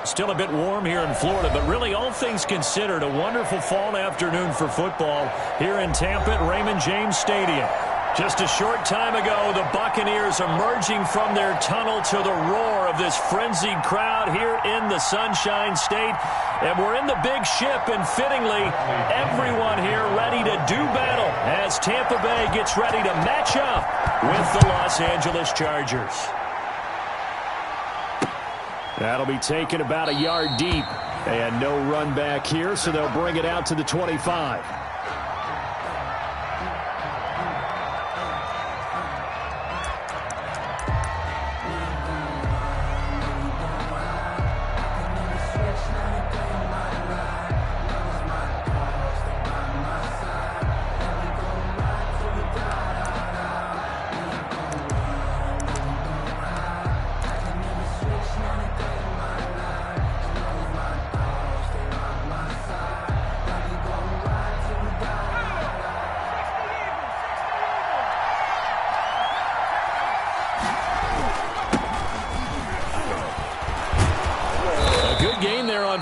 Still a bit warm here in Florida, but really all things considered, a wonderful fall afternoon for football here in Tampa at Raymond James Stadium. Just a short time ago, the Buccaneers emerging from their tunnel to the roar of this frenzied crowd here in the Sunshine State. And we're in the big ship, and fittingly, everyone here ready to do battle as Tampa Bay gets ready to match up with the Los Angeles Chargers. That'll be taken about a yard deep. And no run back here, so they'll bring it out to the 25.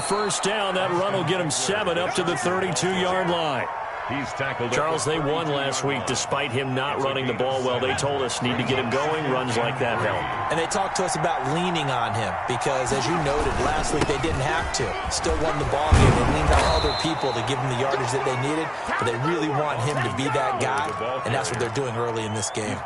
First down. That run will get him 7 up to the 32-yard line. He's tackled. Charles, they won last week despite him not running the ball well. They told us need to get him going. Runs like that help. And they talked to us about leaning on him because, as you noted, last week they didn't have to. Still won the ball game. They leaned on other people to give them the yardage that they needed, but they really want him to be that guy, and that's what they're doing early in this game.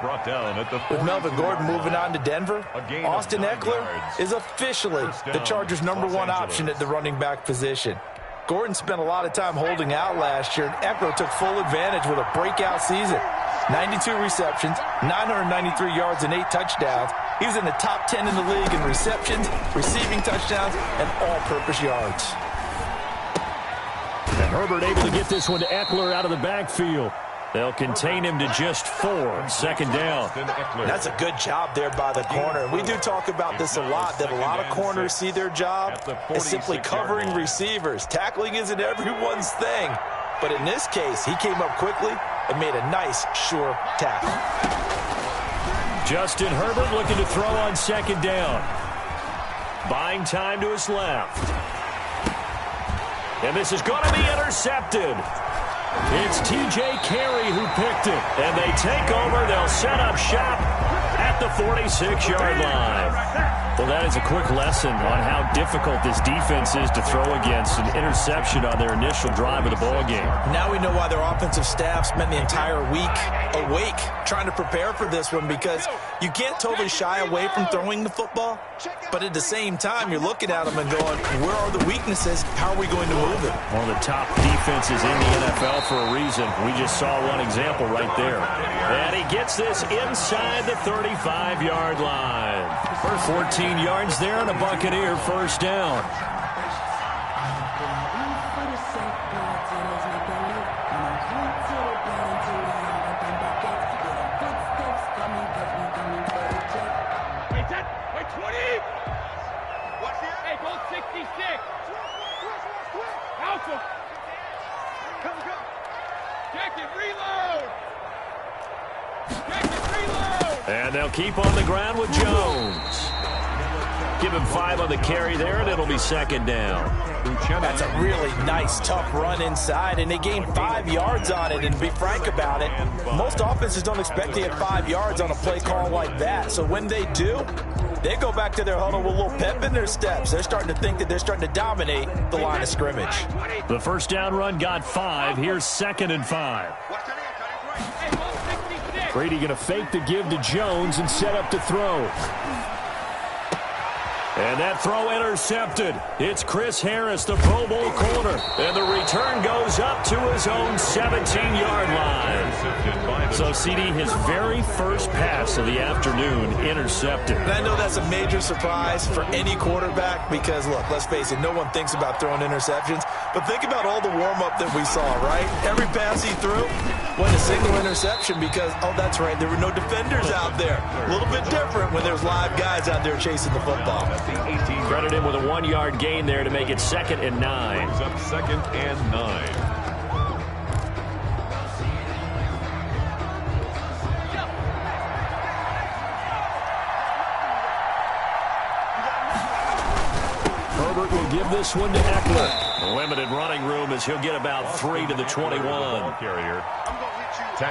With Melvin Gordon moving on to Denver, Austin Eckler is officially the Chargers' #1 option at the running back position. Gordon spent a lot of time holding out last year, and Eckler took full advantage with a breakout season. 92 receptions, 993 yards, and 8 touchdowns. He was in the top 10 in the league in receptions, receiving touchdowns, and all-purpose yards. And Herbert able to get this one to Eckler out of the backfield. They'll contain him to just 4. Second down. That's a good job there by the corner. We do talk about this a lot, that a lot of corners see their job as simply covering receivers. Tackling isn't everyone's thing. But in this case, he came up quickly and made a nice, sure tackle. Justin Herbert looking to throw on second down. Buying time to his left. And this is going to be intercepted. It's T.J. Carey who picked it. And they take over. They'll set up shop at the 46-yard line. Well, that is a quick lesson on how difficult this defense is to throw against. An interception on their initial drive of the ball game. Now we know why their offensive staff spent the entire week awake trying to prepare for this one, because you can't totally shy away from throwing the football. But at the same time, you're looking at them and going, where are the weaknesses? How are we going to move it? One of the top defenses in the NFL for a reason. We just saw one example right there. And he gets this inside the 35-yard line. For 14 yards there and a Buccaneer first down. And they'll keep on the ground with Jones. Give him 5 on the carry there, and it'll be second down. That's a really nice, tough run inside, and they gained 5 yards on it. And to be frank about it, most offenses don't expect to get 5 yards on a play call like that. So when they do, they go back to their huddle with a little pep in their steps. They're starting to think that they're starting to dominate the line of scrimmage. The first down run got 5. Here's 2nd and 5. Brady going to fake the give to Jones and set up to throw. And that throw intercepted. It's Chris Harris, the Pro Bowl corner. And the return goes up to his own 17-yard line. So, CD, his very first pass of the afternoon intercepted. And I know that's a major surprise for any quarterback because, look, let's face it, no one thinks about throwing interceptions. But think about all the warm-up that we saw, right? Every pass he threw went a single interception because, oh, that's right, there were no defenders out there. A little bit different when there's live guys out there chasing the football. Credit him with a 1-yard gain there to make it 2nd and 9. Up 2nd and 9. Herbert will give this one to Eckler. Limited running room as he'll get about 3 to the 21.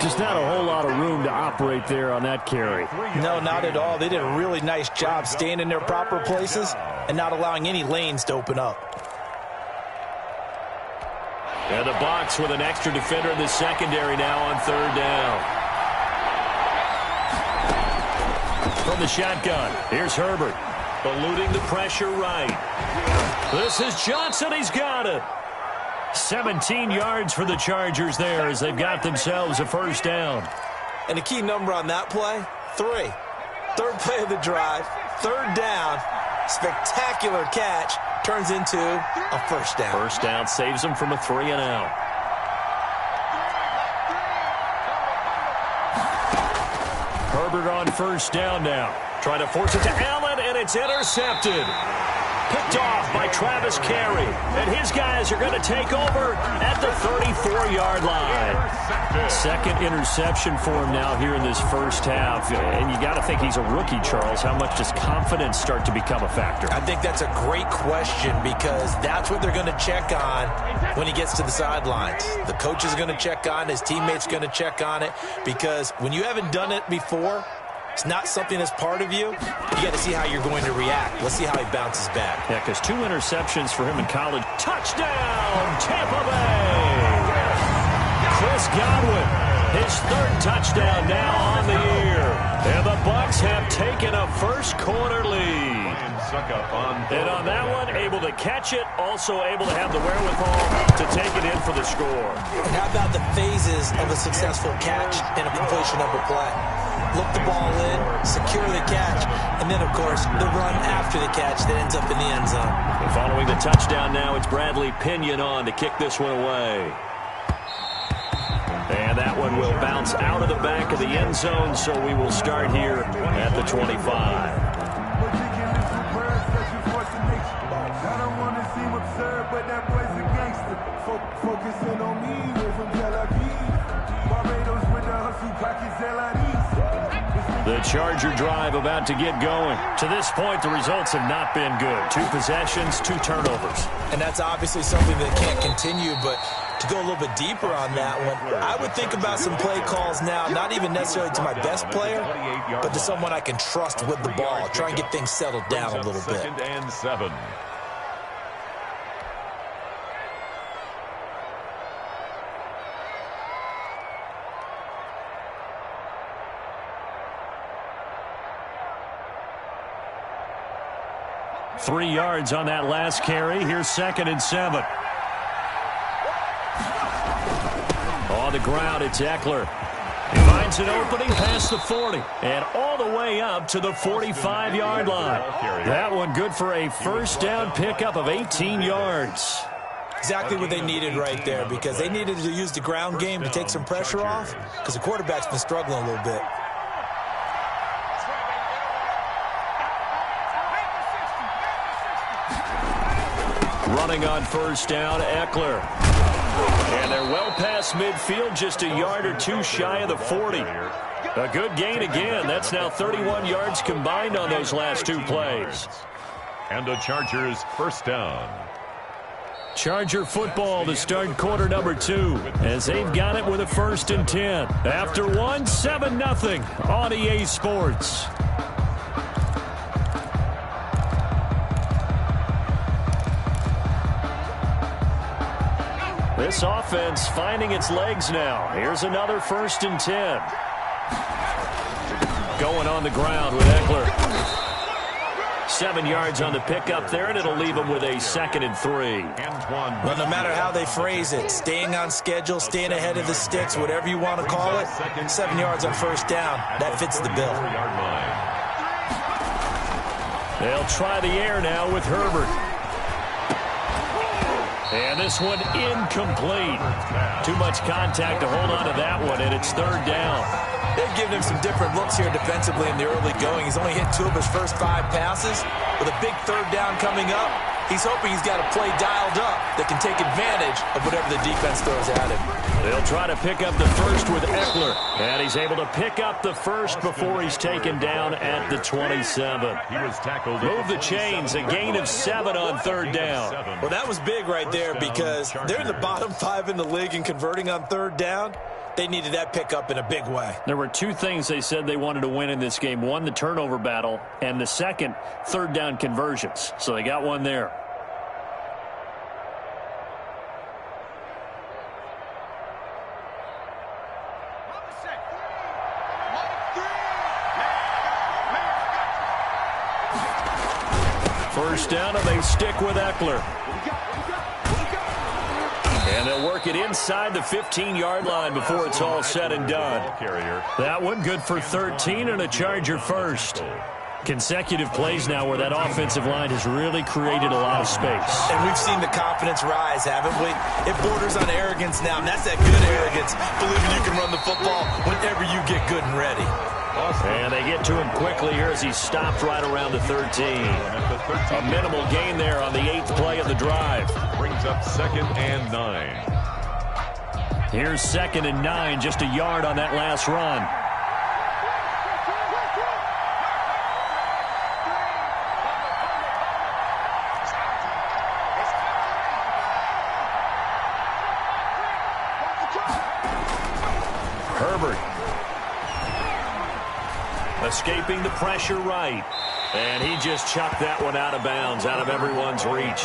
Just not a whole lot of room to operate there on that carry. No, not at all. They did a really nice job staying in their proper places and not allowing any lanes to open up. And the box with an extra defender in the secondary now on 3rd down. From the shotgun, here's Herbert. Eluding the pressure right. This is Johnson. He's got it. 17 yards for the Chargers there as they've got themselves a 1st down. And the key number on that play, 3. 3rd play of the drive, 3rd down, spectacular catch, turns into a 1st down. 1st down saves them from a 3-and-out. Herbert on 1st down now. Trying to force it to Allen, and it's intercepted. Picked off by Travis Carey. And his guys are going to take over at the 34-yard line. 2nd interception for him now here in this 1st half. And you got to think he's a rookie, Charles. How much does confidence start to become a factor? I think that's a great question because that's what they're going to check on when he gets to the sidelines. The coach is going to check on, his teammates going to check on it, because when you haven't done it before, it's not something that's part of you. You got to see how you're going to react. Let's see how he bounces back. Yeah, because 2 interceptions for him in college. Touchdown, Tampa Bay! Chris Godwin, his 3rd touchdown now on the year. And the Bucs have taken a 1st quarter lead. And on that one, able to catch it, also able to have the wherewithal to take it in for the score. And how about the phases of a successful catch and a completion of a play? Look the ball in, secure the catch, and then, of course, the run after the catch that ends up in the end zone. And following the touchdown now, it's Bradley Pinion on to kick this one away. And that one will bounce out of the back of the end zone, so we will start here at the 25. The Charger drive about to get going. To this point, the results have not been good. 2 possessions, 2 turnovers. And that's obviously something that can't continue, but to go a little bit deeper on that one, I would think about some play calls now, not even necessarily to my best player, but to someone I can trust with the ball. Try and get things settled down a little bit. 2nd and 7. Three yards on that last carry. Here's 2nd and 7. On the ground, it's Eckler. He finds an opening past the 40 and all the way up to the 45-yard line. That one good for a 1st down pickup of 18 yards. Exactly what they needed right there, because they needed to use the ground game to take some pressure off, because the quarterback's been struggling a little bit. Running on 1st down, Eckler. And they're well past midfield, just a yard or 2 shy of the 40. A good gain again. That's now 31 yards combined on those last 2 plays. And the Chargers 1st down. Charger football to start quarter number 2 as they've got it with a 1st and 10. After 1, 7-0 on EA Sports. This offense finding its legs now. Here's another 1st and 10. Going on the ground with Eckler. 7 yards on the pickup there, and it'll leave them with a 2nd and 3. Well, no matter how they phrase it, staying on schedule, staying ahead of the sticks, whatever you want to call it, 7 yards on 1st down, that fits the bill. They'll try the air now with Herbert. And this one incomplete. Too much contact to hold on to that one, and it's 3rd down. They've given him some different looks here defensively in the early going. He's only hit 2 of his first 5 passes. With a big 3rd down coming up, He's hoping he's got a play dialed up that can take advantage of whatever the defense throws at him. They'll try to pick up the first with Eckler. And he's able to pick up the first before he's taken down at the 27. He was tackled. Move the chains, a gain of 7 on third down. Well, that was big right there because they're in the bottom 5 in the league in converting on third down. They needed that pickup in a big way. There were 2 things they said they wanted to win in this game. One, the turnover battle, and the second, third down conversions. So they got one there. First down, and they stick with Eckler. And they'll work it inside the 15-yard line before it's all said and done. That one good for 13 and a Charger first. Consecutive plays now where that offensive line has really created a lot of space. And we've seen the confidence rise, haven't we? It borders on arrogance now, and that's that good arrogance, believing you can run the football whenever you get good and ready. And they get to him quickly here as he stopped right around the 13. A minimal gain there on the 8th play of the drive. Brings up 2nd and 9. Here's 2nd and 9, just a yard on that last run. Herbert. Escaping the pressure right. And he just chucked that one out of bounds, out of everyone's reach.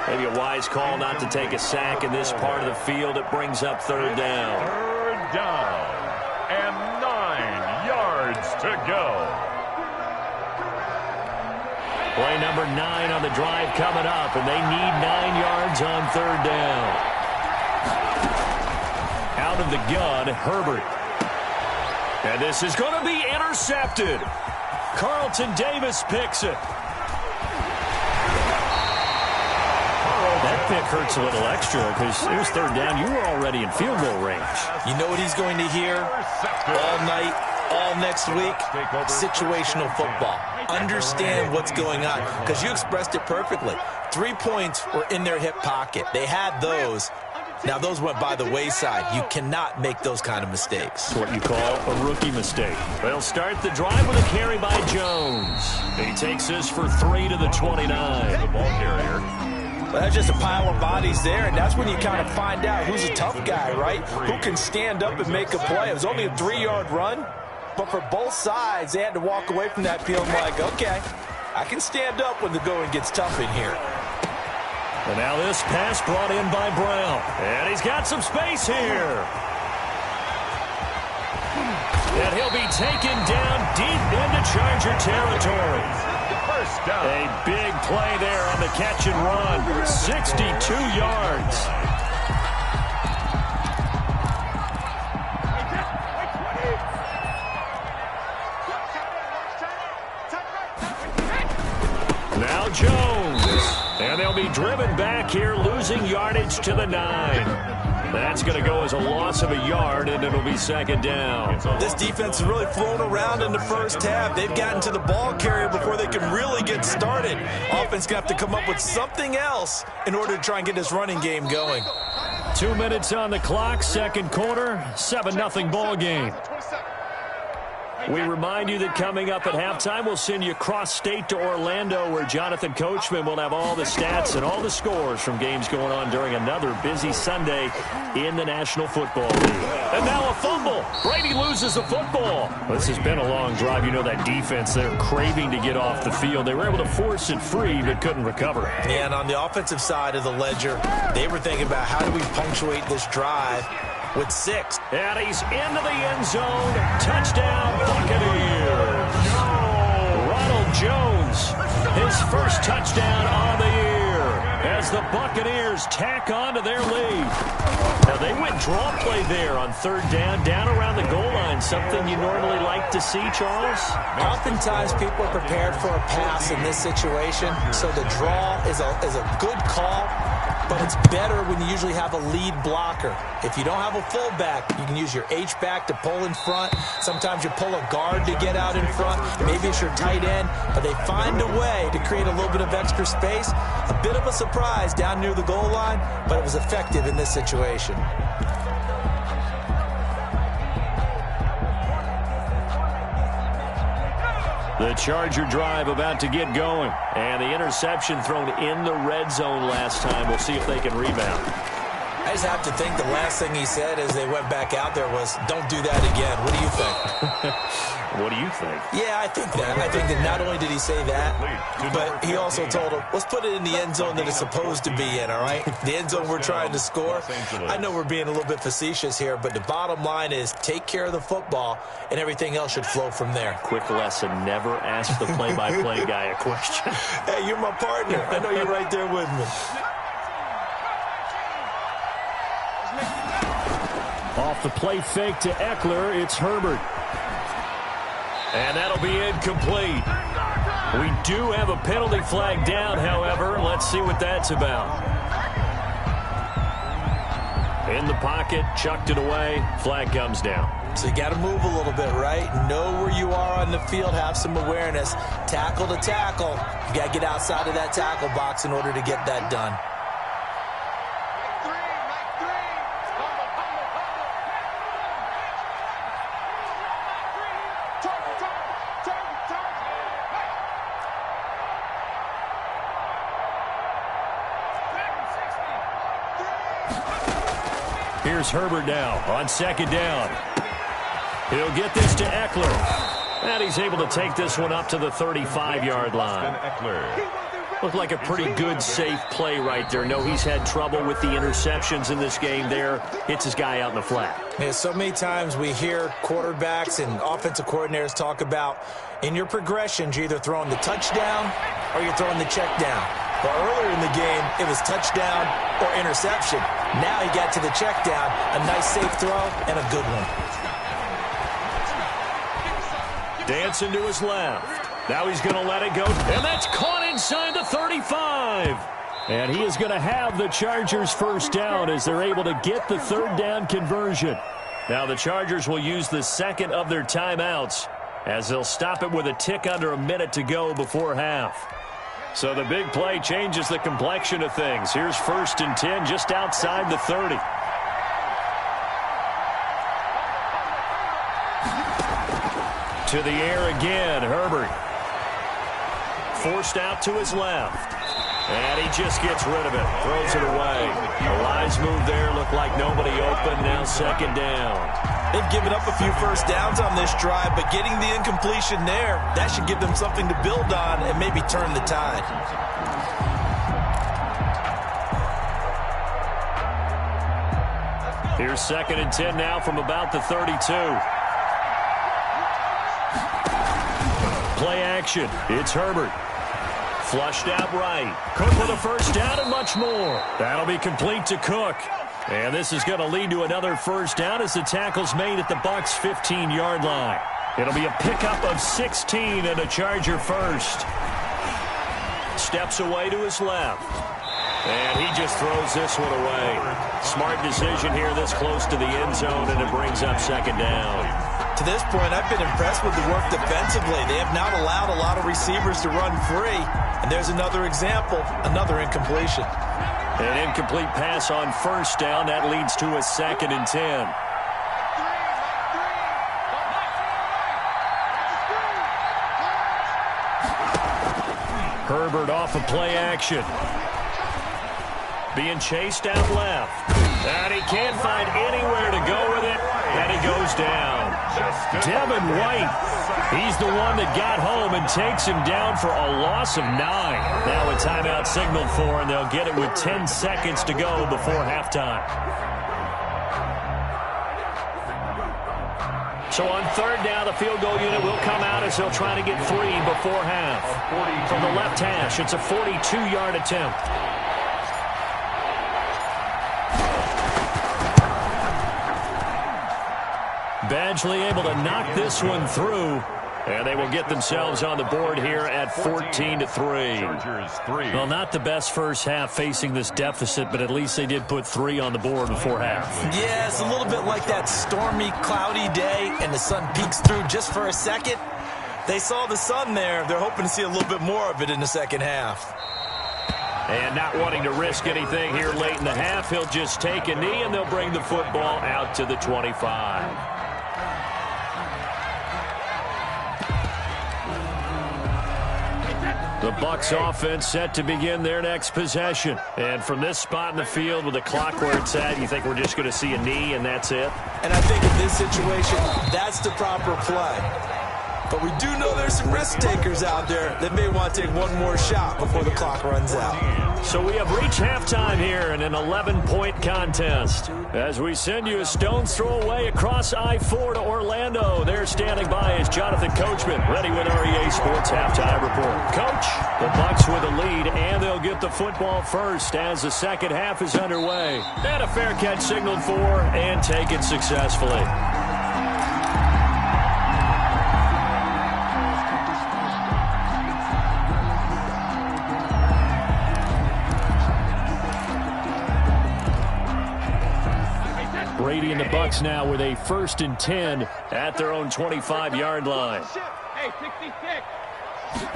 Maybe a wise call not to take a sack in this part of the field. It brings up third down. Third down and 9 yards to go. Play number 9 on the drive coming up, and they need 9 yards on third down. Out of the gun, Herbert. And this is going to be intercepted. Carlton Davis picks it. That pick hurts a little extra because it was third down. You were already in field goal range. You know what he's going to hear all night, all next week? Situational football. Understand what's going on because you expressed it perfectly. 3 points were in their hip pocket. They had those. Now, those went by the wayside. You cannot make those kind of mistakes. It's what you call a rookie mistake. They'll start the drive with a carry by Jones. He takes this for 3 to the 29. The ball carrier. Well, that's just a pile of bodies there, and that's when you kind of find out who's a tough guy, right? Who can stand up and make a play. It was only a 3-yard run, but for both sides, they had to walk away from that feeling like, okay, I can stand up when the going gets tough in here. And now this pass brought in by Brown. And he's got some space here. And he'll be taken down deep into Charger territory. First down. A big play there on the catch and run. 62 yards. Now Jones. And they'll be driven back here, losing yardage to the 9. That's going to go as a loss of a yard, and it'll be second down. This defense has really flown around in the first half. They've gotten to the ball carrier before they can really get started. Offense going to have to come up with something else in order to try and get this running game going. 2 minutes on the clock, second quarter, 7-0 ball game. We remind you that coming up at halftime, we'll send you cross-state to Orlando, where Jonathan Coachman will have all the stats and all the scores from games going on during another busy Sunday in the National Football League. And now a fumble. Brady loses the football. This has been a long drive. You know that defense, they're craving to get off the field. They were able to force it free, but couldn't recover. Yeah, and on the offensive side of the ledger, they were thinking about how do we punctuate this drive with 6. And he's into the end zone. Touchdown, Buccaneers. Ronald Jones, his first touchdown on the year as the Buccaneers tack on to their lead. Now, they went draw play there on third down around the goal line. Something you normally like to see, Charles? Oftentimes, people are prepared for a pass in this situation, so the draw is a good call. but it's better when you usually have a lead blocker. If you don't have a fullback, you can use your H-back to pull in front. Sometimes you pull a guard to get out in front. Maybe it's your tight end, but they find a way to create a little bit of extra space. A bit of a surprise down near the goal line, but it was effective in this situation. The Charger drive about to get going. And the interception thrown in the red zone last time. We'll see if they can rebound. I just have to think the last thing he said as they went back out there was, don't do that again. What do you think? What do you think? Yeah, I think that. I think that not only did he say that, but he also told him, let's put it in the end zone that it's supposed to be in, all right? The end zone we're trying to score. I know we're being a little bit facetious here, but the bottom line is take care of the football, and everything else should flow from there. Quick lesson, never ask the play-by-play guy a question. Hey, you're my partner. I know you're right there with me. Off the play fake to Eckler, it's Herbert. And that'll be incomplete. We do have a penalty flag down, however. Let's see what that's about. In the pocket, chucked it away. Flag comes down. So you got to move a little bit, right? Know where you are on the field. Have some awareness. Tackle to tackle. You got to get outside of that tackle box in order to get that done. Here's Herbert now on second down. He'll get this to Eckler. And he's able to take this one up to the 35-yard line. Looked like a pretty good, safe play right there. No, he's had trouble with the interceptions in this game there. Hits his guy out in the flat. Yeah, so many times we hear quarterbacks and offensive coordinators talk about in your progressions, you're either throwing the touchdown or you're throwing the check down. But earlier in the game, it was touchdown or interception. Now he got to the check down, a nice safe throw, and a good one. Dancing to his left. Now he's going to let it go. And that's caught inside the 35. And he is going to have the Chargers first down as they're able to get the third down conversion. Now the Chargers will use the second of their timeouts as they'll stop it with a tick under a minute to go before half. So the big play changes the complexion of things. Here's 1st and 10 just outside the 30. To the air again, Herbert. Forced out to his left. And he just gets rid of it. Throws it away. A wise move there. Looked like nobody open. Now second down. They've given up a few first downs on this drive, but getting the incompletion there, that should give them something to build on and maybe turn the tide. Here's 2nd and 10 now from about the 32. Play action. It's Herbert. Flushed out right. Cook with a first down and much more. That'll be complete to Cook. And this is going to lead to another first down as the tackle's made at the Bucs' 15-yard line. It'll be a pickup of 16 and a Charger first. Steps away to his left. And he just throws this one away. Smart decision here this close to the end zone, and it brings up second down. To this point, I've been impressed with the work defensively. They have not allowed a lot of receivers to run free. And there's another example, another incompletion. An incomplete pass on first down. That leads to a 2nd and 10. Herbert off of play action. Being chased out left. And he can't find anywhere to go with it. And he goes down. Devin White. He's the one that got home and takes him down for a loss of 9. Now a timeout signaled for, and they'll get it with 10 seconds to go before halftime. So on 3rd down, the field goal unit will come out as he'll try to get 3 before half. From the left hash, it's a 42-yard attempt. Badgley able to knock this one through. And they will get themselves on the board here at 14-3. Chargers 3. Well, not the best first half facing this deficit, but at least they did put 3 on the board before half. Yeah, it's a little bit like that stormy, cloudy day, and the sun peeks through just for a second. They saw the sun there. They're hoping to see a little bit more of it in the second half. And not wanting to risk anything here late in the half, he'll just take a knee, and they'll bring the football out to the 25. The Bucs offense set to begin their next possession. And from this spot in the field with the clock where it's at, you think we're just going to see a knee and that's it? And I think in this situation, that's the proper play. But we do know there's some risk takers out there that may want to take one more shot before the clock runs out. So we have reached halftime here in an 11-point contest. As we send you a stone's throw away across I-4 to Orlando. There standing by is Jonathan Coachman, ready with our EA Sports Halftime Report. Coach, the Bucs with a lead, and they'll get the football first as the second half is underway. And a fair catch signaled for and taken successfully. Brady and the Bucs now with a 1st and 10 at their own 25-yard line. Hey, 66.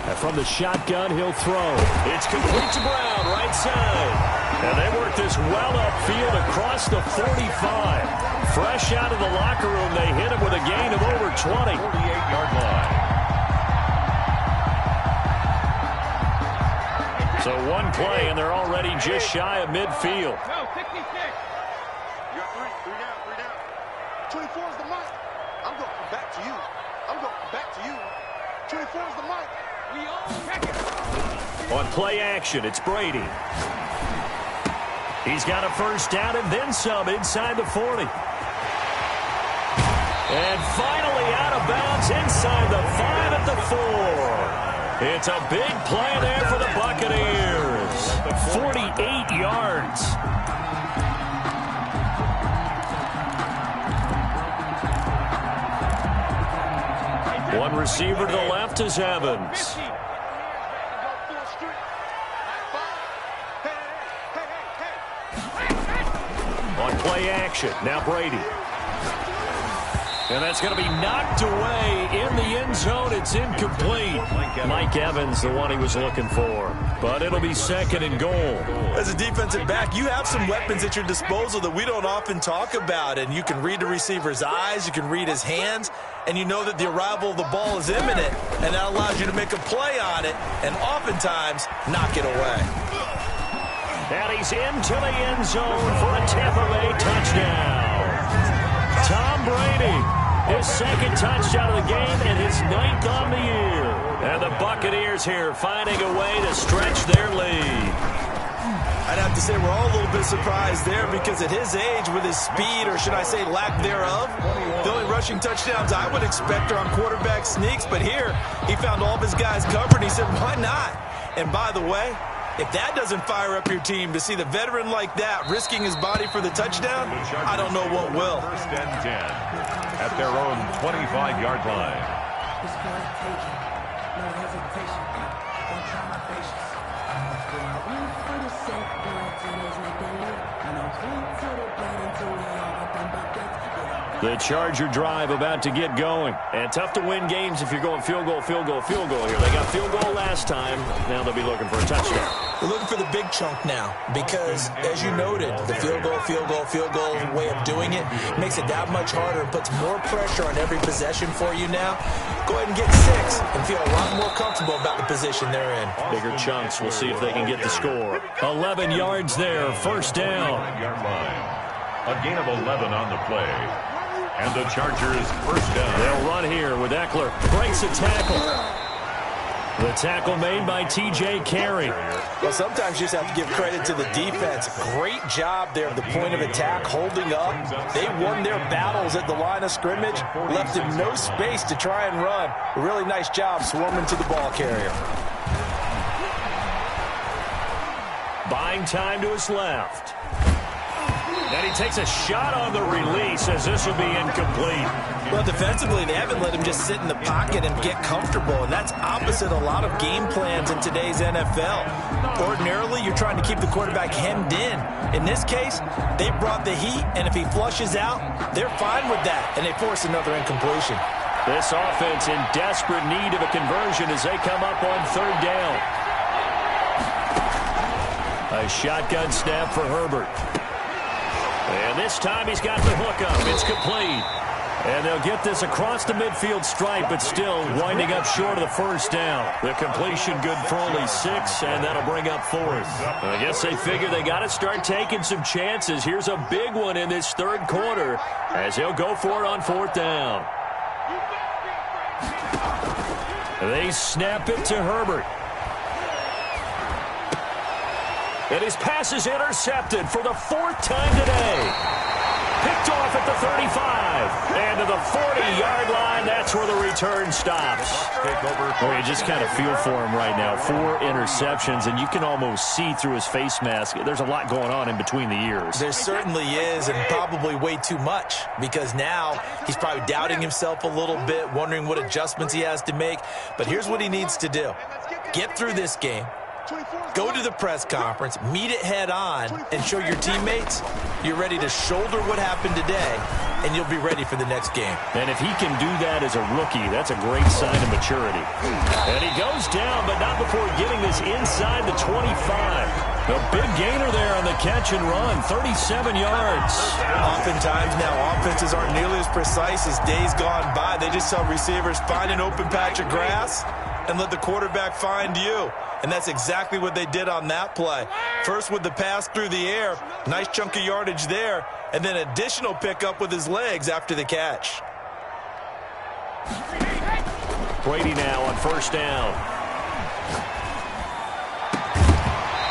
And from the shotgun, he'll throw. It's complete to Brown, right side. And they work this well upfield across the 45. Fresh out of the locker room, they hit him with a gain of over 20. 48-yard line. So one play, and they're already just shy of midfield. No, 66. 24 is the mic. I'm going to come back to you. I'm going to come back to you. 24 is the mic. We all check it. On play action, it's Brady. He's got a first down and then some inside the 40. And finally out of bounds inside the 5 at the 4. It's a big play there for the Buccaneers. 48 yards. One receiver to the left is Evans. On play action, now Brady. And that's going to be knocked away in the end zone. It's incomplete. Mike Evans, the one he was looking for. But it'll be 2nd and goal. As a defensive back, you have some weapons at your disposal that we don't often talk about. And you can read the receiver's eyes, you can read his hands, and you know that the arrival of the ball is imminent. And that allows you to make a play on it and oftentimes knock it away. And he's into the end zone for a Tampa Bay touchdown. Tom Brady, his 2nd touchdown of the game and his 9th on the year. And the Buccaneers here finding a way to stretch their lead. I'd have to say we're all a little bit surprised there because at his age, with his speed, or should I say lack thereof, the only rushing touchdowns I would expect are on quarterback sneaks. But here, he found all of his guys covered, and he said, why not? And by the way, if that doesn't fire up your team to see the veteran like that risking his body for the touchdown, I don't know what will. 1st and 10 at their own 25-yard line. The Charger drive about to get going. And tough to win games if you're going field goal, field goal, field goal here. They got field goal last time. Now they'll be looking for a touchdown. We're looking for the big chunk now because, as you noted, the field goal way of doing it makes it that much harder and puts more pressure on every possession for you now. Go ahead and get 6 and feel a lot more comfortable about the position they're in. Bigger chunks. We'll see if they can get the score. 11 yards there. 1st down. A gain of 11 on the play. And the Chargers 1st down. They'll run here with Eckler. Breaks a tackle. The tackle made by T.J. Carey. Well, sometimes you just have to give credit to the defense. Great job there at the point of attack, holding up. They won their battles at the line of scrimmage, left them no space to try and run. A really nice job swarming to the ball carrier. Buying time to his left. And he takes a shot on the release as this will be incomplete. Well, defensively, they haven't let him just sit in the pocket and get comfortable, and that's opposite a lot of game plans in today's NFL. Ordinarily, you're trying to keep the quarterback hemmed in. In this case, they brought the heat, and if he flushes out, they're fine with that, and they force another incompletion. This offense in desperate need of a conversion as they come up on third down. A shotgun snap for Herbert. And this time he's got the hook up. It's complete. And they'll get this across the midfield stripe, but still winding up short of the first down. The completion good for only 6, and that'll bring up fourth. I guess they figure they got to start taking some chances. Here's a big one in this third quarter as he'll go for it on fourth down. They snap it to Herbert. And his pass is intercepted for the 4th time today. Picked off at the 35. And to the 40-yard line, that's where the return stops. Oh, you just kind of feel for him right now. 4 interceptions, and you can almost see through his face mask. There's a lot going on in between the ears. There certainly is, and probably way too much, because now he's probably doubting himself a little bit, wondering what adjustments he has to make. But here's what he needs to do. Get through this game. Go to the press conference, meet it head on, and show your teammates you're ready to shoulder what happened today, and you'll be ready for the next game. And if he can do that as a rookie, that's a great sign of maturity. And he goes down, but not before getting this inside the 25. A big gainer there on the catch and run, 37 yards. Oftentimes now, offenses aren't nearly as precise as days gone by. They just tell receivers, find an open patch of grass and let the quarterback find you. And that's exactly what they did on that play. First with the pass through the air, nice chunk of yardage there, and then additional pickup with his legs after the catch. Brady now on first down.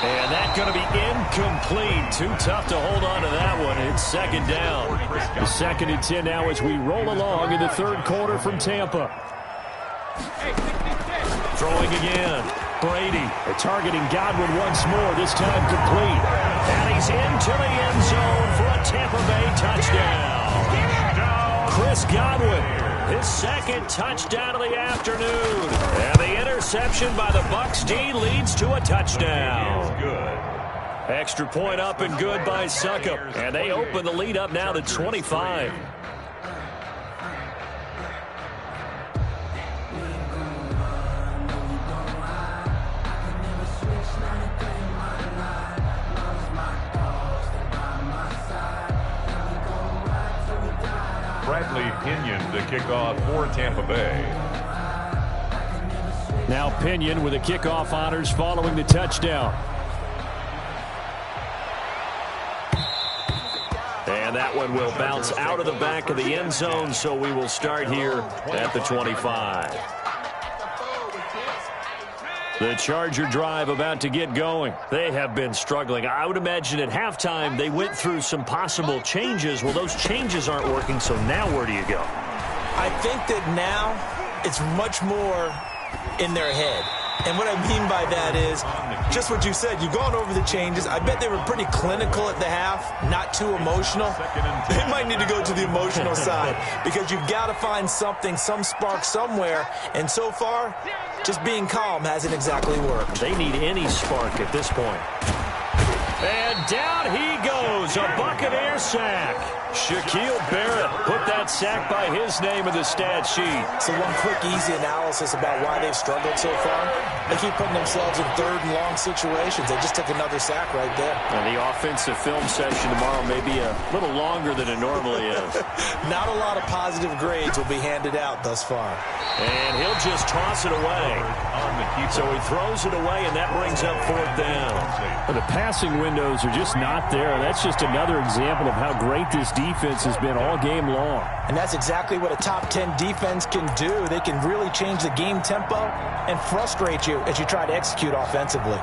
And that's going to be incomplete. Too tough to hold on to that one. It's second down. The 2nd and 10 now as we roll along in the third quarter from Tampa. Throwing again. Brady targeting Godwin once more, this time complete. And he's into the end zone for a Tampa Bay touchdown. Chris Godwin, his 2nd touchdown of the afternoon. And the interception by the Bucs D leads to a touchdown. Extra point up and good by Suckup. And they open the lead up now to 25. Pinion to kick off for Tampa Bay. Now Pinion with the kickoff honors following the touchdown. And that one will bounce out of the back of the end zone, so we will start here at the 25. The Charger drive about to get going. They have been struggling. I would imagine at halftime they went through some possible changes. Well, those changes aren't working, so now where do you go? I think that now it's much more in their head. And what I mean by that is just what you said. You've gone over the changes. I bet they were pretty clinical at the half, not too emotional. They might need to go to the emotional side because you've got to find something, some spark somewhere. And so far, just being calm hasn't exactly worked. They need any spark at this point. And down he goes, a Buccaneer sack. Shaquille Barrett put that sack by his name in the stat sheet. So one quick, easy analysis about why they've struggled so far. They keep putting themselves in 3rd and long situations. They just took another sack right there. And the offensive film session tomorrow may be a little longer than it normally is. Not a lot of positive grades will be handed out thus far. And he'll just toss it away. So he throws it away, and that brings up 4th down. Well, the passing windows are just not there. That's just another example of how great this defense has been all game long. And that's exactly what a top 10 defense can do. They can really change the game tempo and frustrate you as you try to execute offensively.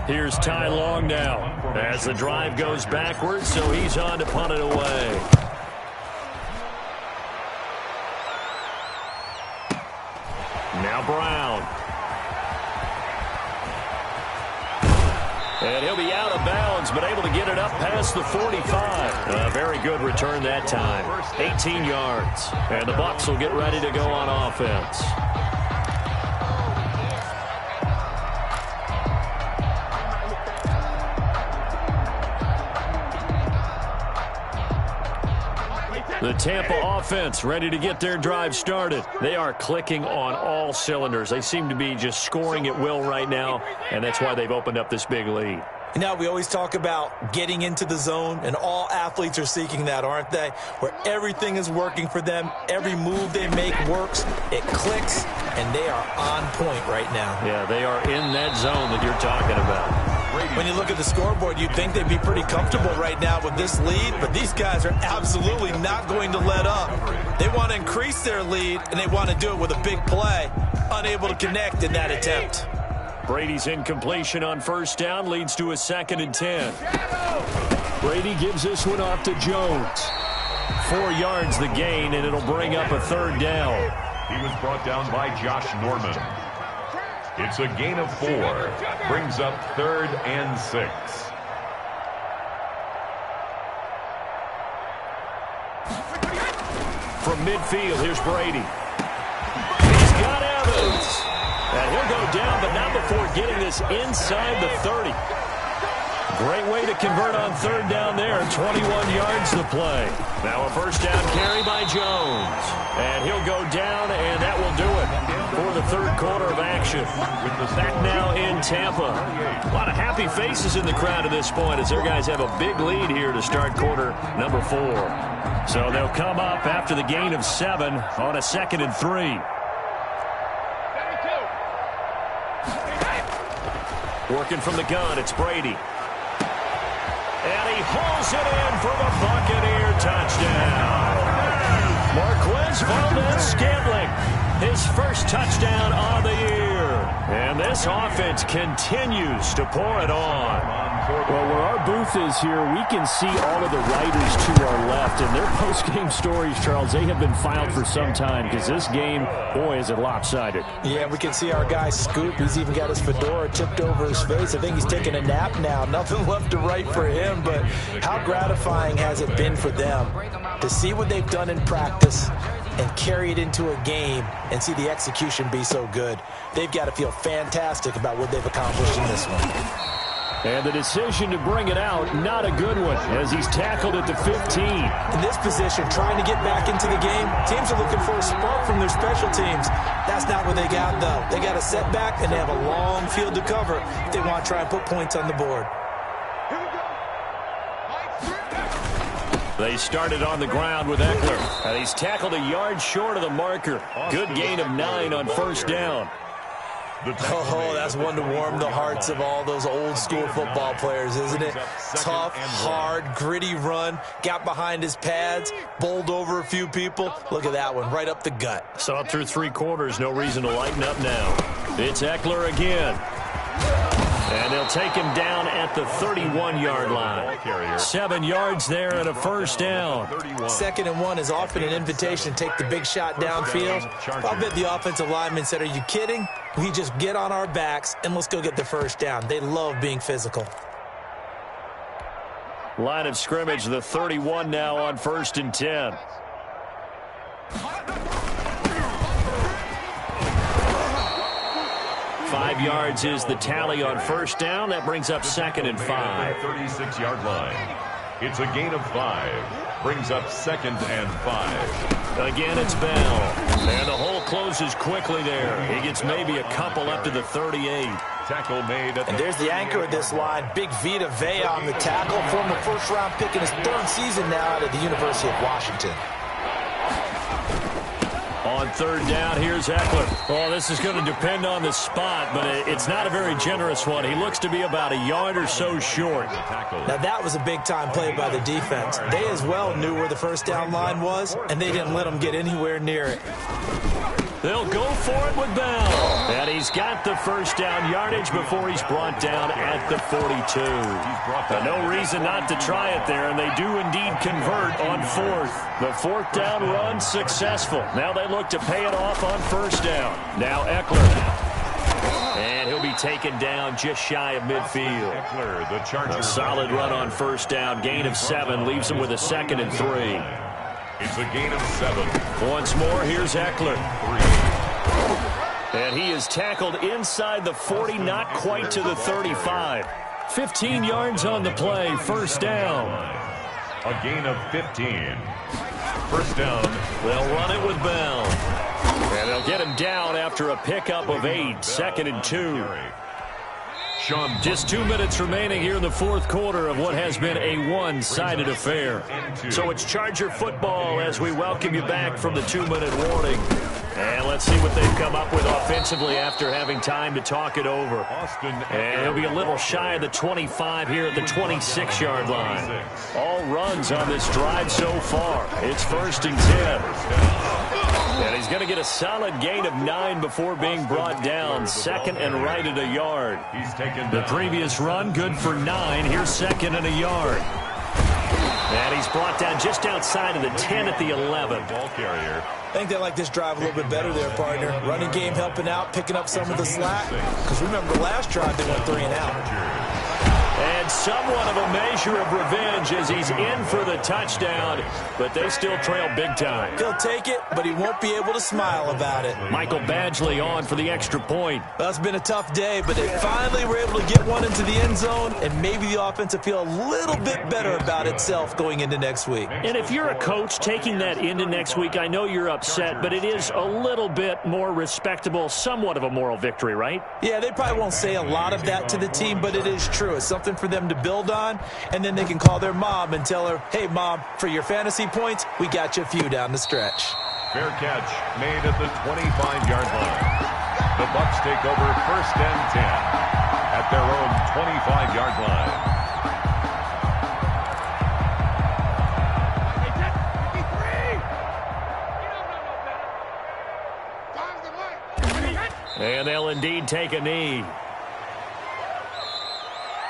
Here's Ty Long now as the drive goes backwards, so he's on to punt it away. And he'll be out of bounds, but able to get it up past the 45. A very good return that time. 18 yards. And the Bucs will get ready to go on offense. The Tampa offense ready to get their drive started. They are clicking on all cylinders. They seem to be just scoring at will right now, and that's why they've opened up this big lead. You know, we always talk about getting into the zone, and all athletes are seeking that, aren't they? Where everything is working for them, every move they make works, it clicks, and they are on point right now. Yeah, they are in that zone that you're talking about. When you look at the scoreboard, you'd think they'd be pretty comfortable right now with this lead, but these guys are absolutely not going to let up. They want to increase their lead, and they want to do it with a big play. Unable to connect in that attempt. Brady's incompletion on first down leads to a 2nd and 10. Brady gives this one off to Jones. 4 yards the gain, and it'll bring up a 3rd down. He was brought down by Josh Norman. It's a gain of 4. Brings up 3rd and 6. From midfield, here's Brady. He's got Evans. And he'll go down, but not before getting this inside the 30. Great way to convert on 3rd down there. 21 yards to play. Now a first down carry by Jones. And he'll go down, and that will do it for the 3rd quarter of action. Back now in Tampa. A lot of happy faces in the crowd at this point as their guys have a big lead here to start quarter number 4. So they'll come up after the gain of 7 on a 2nd and 3. Working from the gun, it's Brady. And he hauls it in for the Buccaneer touchdown. Marquez Valdez-Scantling, his first touchdown of the year. And this offense continues to pour it on. Well, where our booth is here, we can see all of the writers to our left. And their post-game stories, Charles, they have been filed for some time because this game, boy, is it lopsided. Yeah, we can see our guy Scoop. He's even got his fedora tipped over his face. I think he's taking a nap now. Nothing left to write for him, but how gratifying has it been for them to see what they've done in practice and carry it into a game and see the execution be so good. They've got to feel fantastic about what they've accomplished in this one. And the decision to bring it out, not a good one, as he's tackled at the 15. In this position, trying to get back into the game, teams are looking for a spark from their special teams. That's not what they got, though. They got a setback, and they have a long field to cover if they want to try and put points on the board. They started on the ground with Eckler. And he's tackled a yard short of the marker. Good gain of 9 on first down. Oh, that's one to warm the hearts of all those old-school football players, isn't it? Tough, hard, gritty run, got behind his pads, bowled over a few people. Look at that one, right up the gut. Saw it through 3 quarters, no reason to lighten up now. It's Eckler again. And they'll take him down at the 31-yard line. 7 yards there and a first down. 2nd and 1 is often an invitation to take the big shot downfield. I'll bet the offensive lineman said, are you kidding? We just get on our backs and let's go get the first down. They love being physical. Line of scrimmage, the 31 now on 1st and 10. Five yards is the tally on first down. That brings up 2nd and 5. 36-yard line. It's a gain of 5. Brings up 2nd and 5. Again, it's Bell. And the hole closes quickly there. He gets maybe a couple up to the 38. Tackle made. And there's the anchor of this line, Big Vita Vea on the tackle. Former first-round pick in his 3rd season now out of the University of Washington. On 3rd down, here's Eckler. Oh, this is going to depend on the spot, but it's not a very generous one. He looks to be about a yard or so short. Now, that was a big-time play by the defense. They as well knew where the first down line was, and they didn't let him get anywhere near it. They'll go for it with Bell. And he's got the first down yardage before he's brought down at the 42. No reason not to try it there, and they do indeed convert on 4th. The 4th down run successful. Now they look to pay it off on first down. Now Eckler. And he'll be taken down just shy of midfield. Eckler, the Chargers. A solid run on first down. Gain of 7 leaves him with a 2nd and 3. It's a gain of 7. Once more, here's Eckler. And he is tackled inside the 40, not quite to the 35. 15 yards on the play, first down. A gain of 15. First down. They'll run it with Bell. And they'll get him down after a pickup of 8, 2nd and 2. Just 2 minutes remaining here in the fourth quarter of what has been a one-sided affair. So it's Charger football as we welcome you back from the 2-minute warning. And let's see what they've come up with offensively after having time to talk it over. And he'll be a little shy of the 25 here at the 26-yard line. All runs on this drive so far. It's 1st and 10. And he's going to get a solid gain of 9 before being brought down. 2nd and right at a yard. The previous run, good for 9. Here's 2nd and a yard. And he's brought down just outside of the 10 at the 11. Ball carrier. I think they like this drive a little bit better there, partner. Running game helping out, picking up some of the slack. Because remember, last drive they went 3 and out. And somewhat of a measure of revenge as he's in for the touchdown, but they still trail big time. He'll take it, but he won't be able to smile about it. Michael Badgley on for the extra point. Well, it's been a tough day, but they finally were able to get one into the end zone, and maybe the offense will feel a little bit better about itself going into next week. And if you're a coach taking that into next week, I know you're upset, but it is a little bit more respectable, somewhat of a moral victory, right? Yeah, they probably won't say a lot of that to the team, but it is true. It's something for them to build on, and then they can call their mom and tell her, hey, Mom, for your fantasy points, we got you a few down the stretch. Fair catch made at the 25-yard line. The Bucs take over 1st and 10 at their own 25-yard line. And they'll indeed take a knee.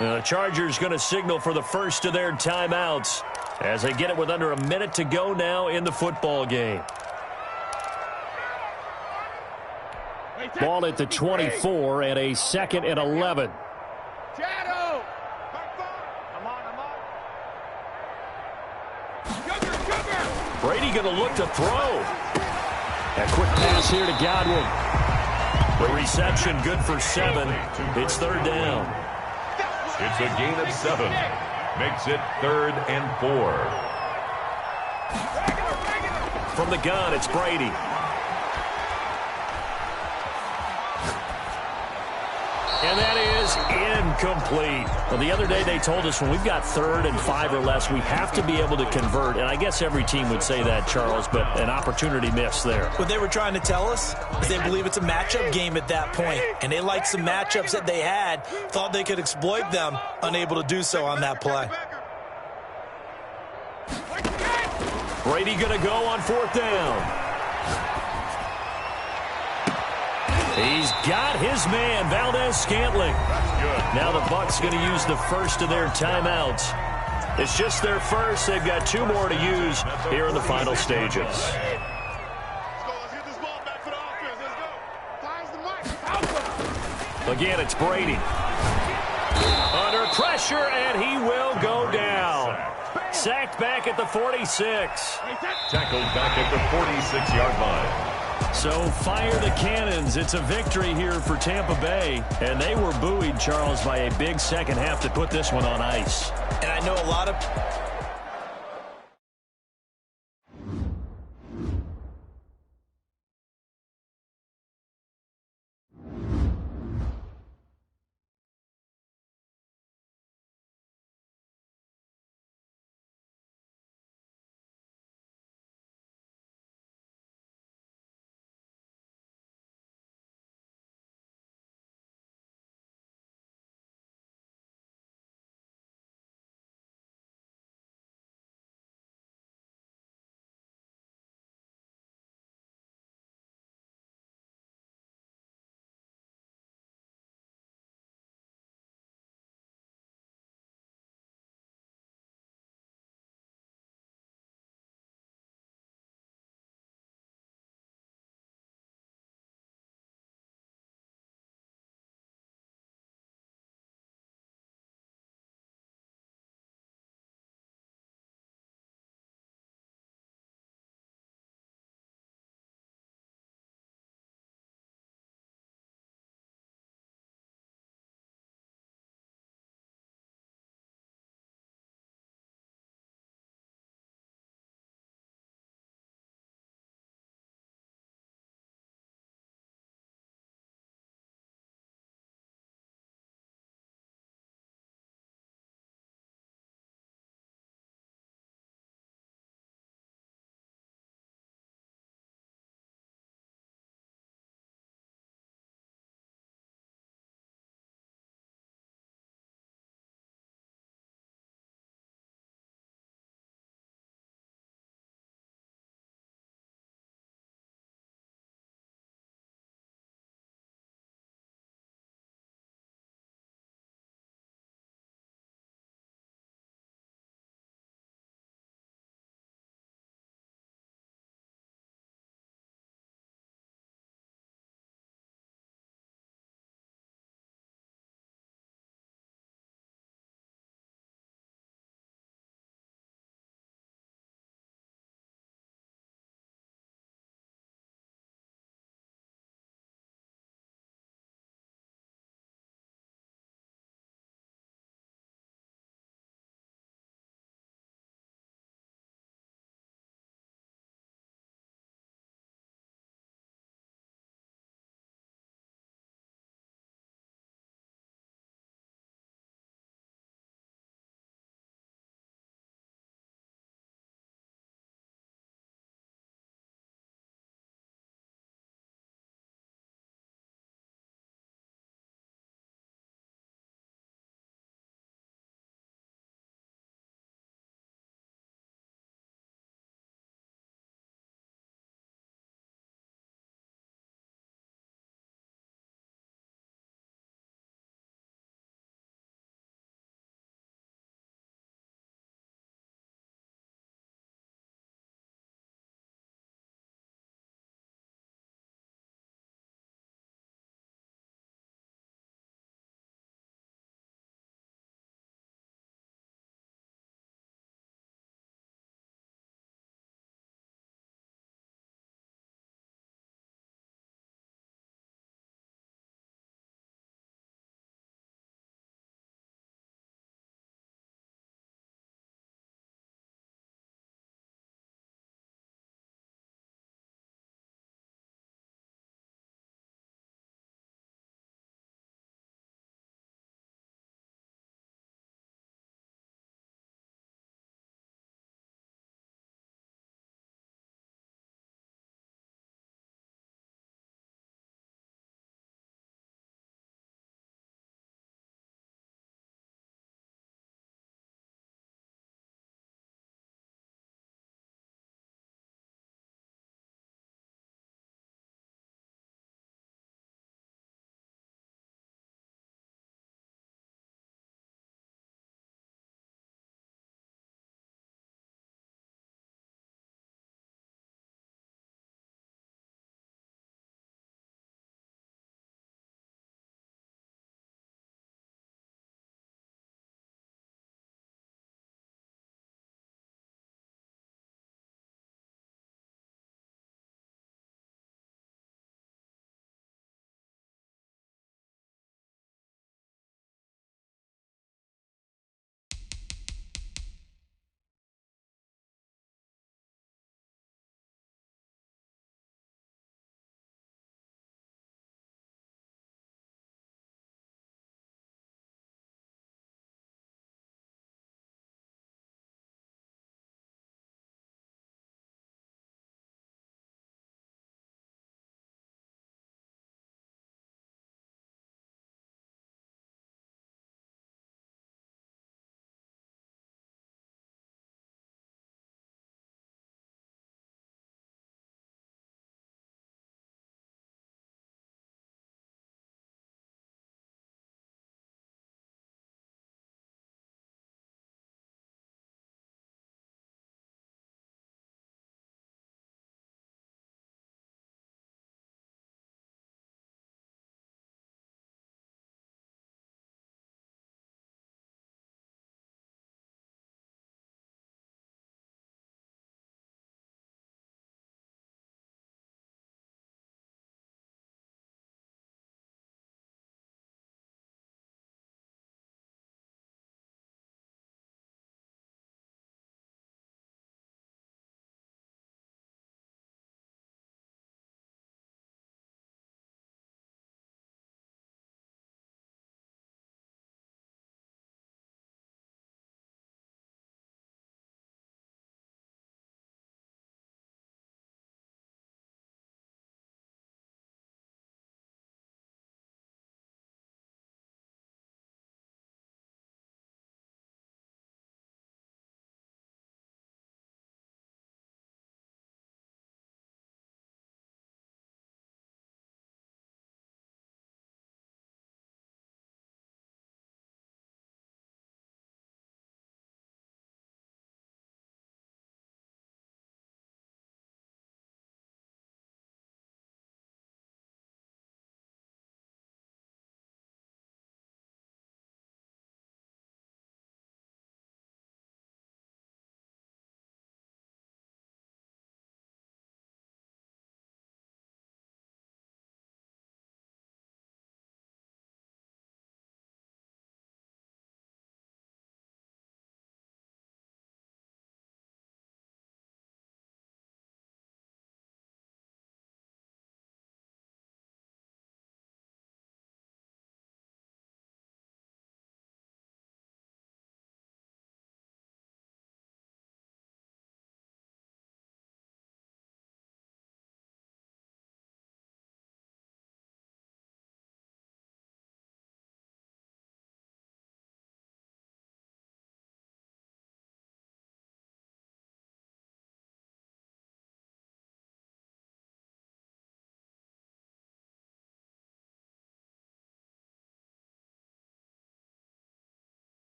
The Chargers going to signal for the first of their timeouts as they get it with under a minute to go now in the football game. Ball at the 24 and a 2nd and 11. Shadow! Brady going to look to throw. A quick pass here to Godwin. The reception good for 7. It's 3rd down. It's a gain of 7. Makes it 3rd and 4. From the gun, it's Brady. And that is incomplete. Well, the other day they told us when we've got 3rd and 5 or less, we have to be able to convert. And I guess every team would say that, Charles, but an opportunity missed there. What they were trying to tell us is they believe it's a matchup game at that point. And they liked some matchups that they had, thought they could exploit them, unable to do so on that play. Brady going to go on 4th down. He's got his man, Valdez-Scantling. Now the Bucs going to use the first of their timeouts. It's just their first. They've got 2 more to use here in the final stages. Again, it's Brady. Under pressure, and he will go down. Sacked back at the 46. Tackled back at the 46-yard line. So fire the cannons. It's a victory here for Tampa Bay. And they were buoyed, Charles, by a big second half to put this one on ice. And I know a lot of